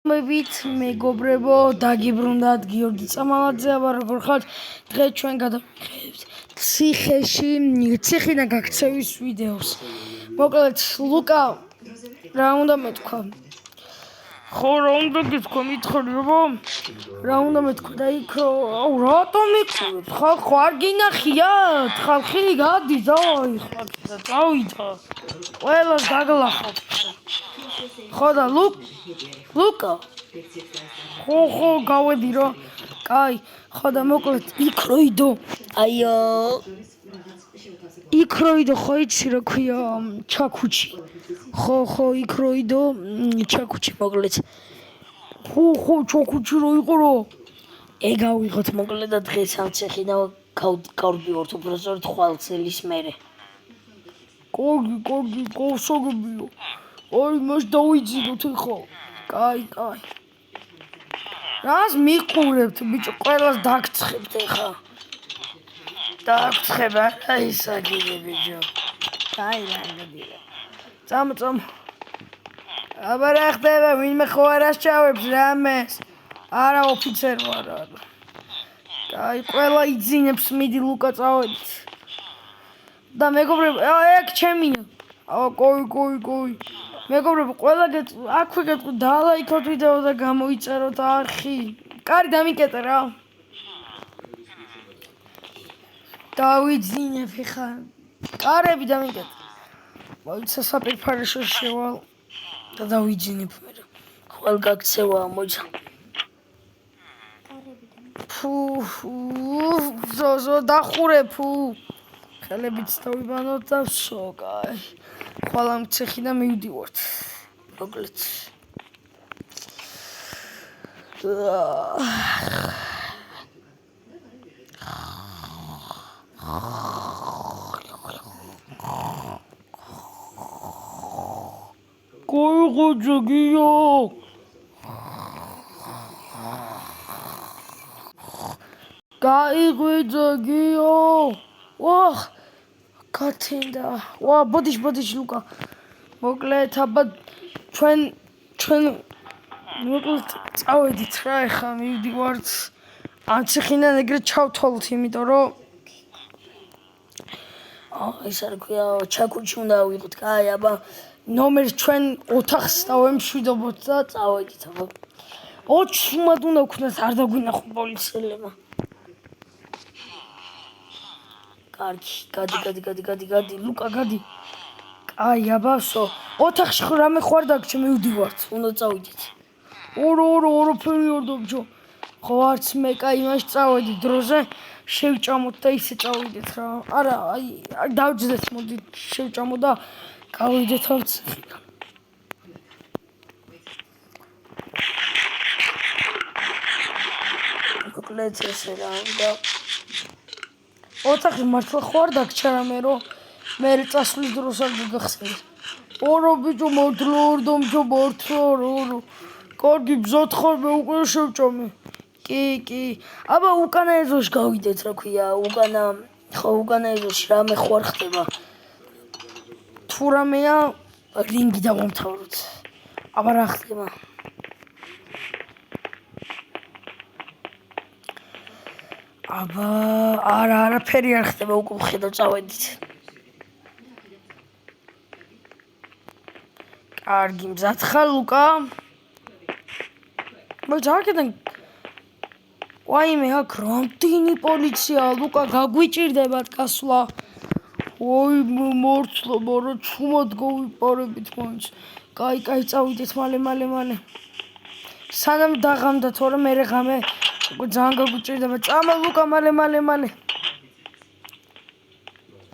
მებით მეგობრებო, დაგიბრუნდათ გიორგი წამალაძე, აბა როგორ ხართ? დღეს ჩვენ გადავიღებთ ციხიდან გაქცევის ვიდეოს. მოკლედ, ლუკა რა უნდა მეთქვა? ხო, რა უნდა გითქვა, მითხრობო? რა უნდა მეთქვა და იქ რატომ მიყურებ? ხალხო არ გინახიათ? ხალხი გადის, აი, წავიდა. ყველას დაგლახავთ. ხო და ლუკა ხო გავედი რა კაი ხო და მოკლედ იქროიდო იქროიდო ხო იცი რა ქვია ჩაქუჩი ხო იქროიდო ჩაქუჩი მოკლედ ხო ჩაქუჩი რო იყო რა ეგავიღოთ მოკლედ და დღეს ამ ციხიდან გავდივართ უბრალოდ ხვალცელის მერე კოგი გავსაგებიო აი მას დავიძინოთ ეხა კაი რას მიყურებთ ბიჭო ყველას დაგცხებთ ეხა დაგცხებ აი საგიდე ბიჭო კაი რამდენია წამ აბა რა ხდება ვინმე ხო არ ასჩავებს რამეს არა ოფიცერ ვარ კაი ყველა იძინებს მიდი ლუკა წავედით და მეგობრებო ეგ ჩემია კოი მეგობრებო ყველა აქვე გეტყვი დალაიქოთ ვიდეო და გამოიწეროთ არხი კარი დამიკეტე რა დავიძინებ ხა კარები დამიკეტე მოიცა საპირფარეშო შევალ და დავიძინებ მე ხვალ გაქცევა მოიცა ზო დახურე ხელებიც დავიბანოთ და ვსო კაი ხვალ ამ ციხიდან მივდივართ მოკლედ კოიგოჯგიო გაიგვიძგიო ვახ კათინდა ვა ბოდიშ ლუკა მოკლედ აბა ჩვენ მოკლედ წავედით რა ეხა მივდივართ ამ ციხიდან ეგრე ჩავთვალოთ იმიტომ რომ ეს არ ქვია ჩაქუჩი უნდა ავიღოთ კაი აბა ნომერს ჩვენ ოთახს დავემშვიდობოთ და წავედით აბა ოჩხუმად უნდა ვქნათ არ დაგვინახო პოლიციელებმა კარგი გადი ლუკა გადი აი აბასო ოთახში რამე ხوار დაგჭე მივდივართ უნდა წავიდეთ ოროფერი არ დაგჭო ხო არც მე კაი იმაში წავედი დროზე შევჭამოთ და ისე წავიდეთ რა არა აი დავჯდეთ მოდი შევჭამო და გავიდეთ არც მოკლედ ესე რა და ოთახი მართლა ხوار დაგჭა რამე რომ მე წასვლის დროს არ გაგახსენე ორო ბიჭო მოდლორდო მორთო კარგი ბზოთ ხარ მე უკვე შევჭამე კი აბა უკანა ეზოში გავიდეთ რა ქვია უკანა ეზოში რამე ხوار ხდება თუ რამეა რინგი დავამთავროთ აბა რა ხდება აბა არაფერი არ ხდება უკვე ხედავ წავედით კარგი მზად ხარ ლუკა მოძაკედან ვაიმე აქ რამდენი პოლიცია ლუკა გაგვიჭირდებათ გასვლა ой მორცლობა რა ჩუმად გავიპარებით მაინც კაი წავიდეთ მალე სანამ დაღამდა თორე მე ღამე ძალიან გაგვიჭირდება წამა ლუკა მალე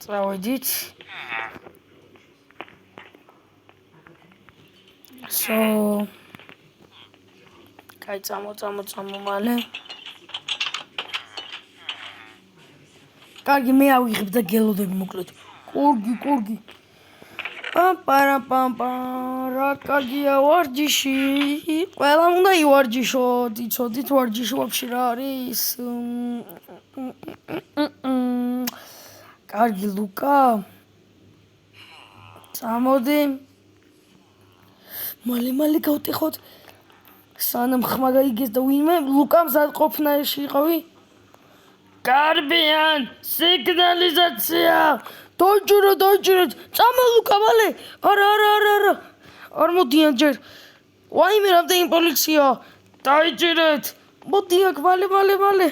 წავედით კაი წამო მალე კარგი მე ავიღებ და გელოდები მოკლედ კურგი პამპარაპამპა რა კარგია ვარჯიში ყველა უნდა ივარჯიშოთ იცოდით ვარჯიში ვაფშე რა არის კარგი ლუკა წამოდი მალე გავტეხოთ სანამ ხმა გაიგეს და ვინმე ლუკამ ზადყოფნაერში იყავი? კარბიან, სიგნალიზაცია! დაიჭირეთ! წამა ლუკა, მალე! არა! არ მოდიან ჯერ. ვაიმე, რამდენი პოლიცია! დაიჭირეთ! მოდი აქ, მალე!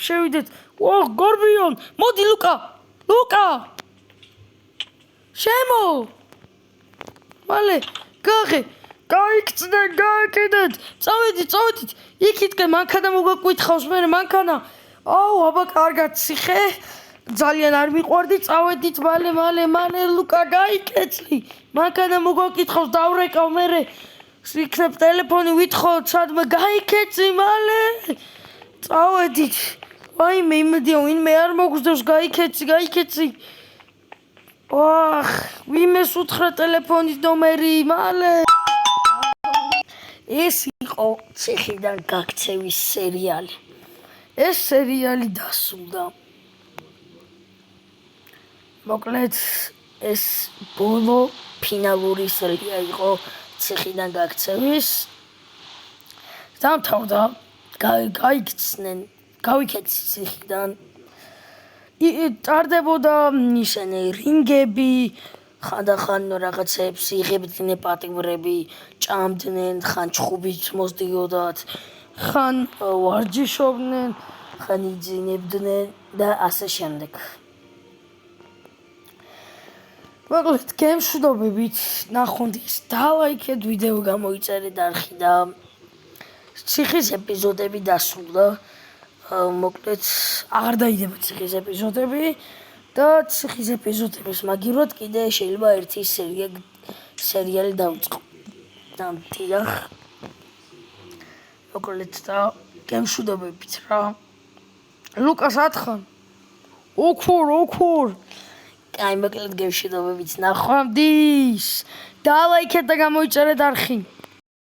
შევიდეთ. გარბიან! მოდი ლუკა! შემო! მალე, გაიქცნენ, გააკიდეთ! წავედით! იქითკენ მანქანა მოგაკვითხავს მე მანქანა. აუ, აბა კარგად ციხე. ძალიან არ მიყვარდი, წავედით მალე ლუკა გაიკეცი. მანქანა მოგაკითხავს, დავრეკავ მე. იქნებ ტელეფონი ვითხოვოთ, სადმე გაიკეცი მალე. წავედით. ვაიმე, იმედია ვინმე არ მოგზდევს, გაიკეცი. ვინმეს უთხრა ტელეფონის ნომერი, მალე. ეს იყო ციხიდან გაქცევის სერიალი. ეს სერიალი დასრულდა. მოკლედ ეს ბოლო ფინალური სერია იყო ციხიდან გაქცევის. დამთავრდა, გავიქეცი ციხიდან. ტარდებოდა ისინი რინგები, ხანდახან რაღაცებს იღებდნენ პატიმრები, ჭამდნენ, ხან ჩხუბით მოსდიოდათ, ხან ვარჯიშობდნენ, ხან იძინებდნენ და ასე შემდეგ. მოკლედ, გემშვიდობებით, ნახოთ ის დალაიქეთ, ვიდეო გამოიწერეთ არხი და ციხის ეპიზოდები დასრულდა. მოკლედ, აღარ დაიდება ციხის ეპიზოდები და ციხის ეპიზოდების მაგივრად კიდე შეიძლება ერთი სერიალი დავიწყო. დამთიახ. მოკლედ და გემშვიდობებით რა. ლუკას ათხან. ოქურ. აი, მოკლედ გემშვიდობებით, ნახვამდის. დალაიქეთ და გამოიწერეთ არხი.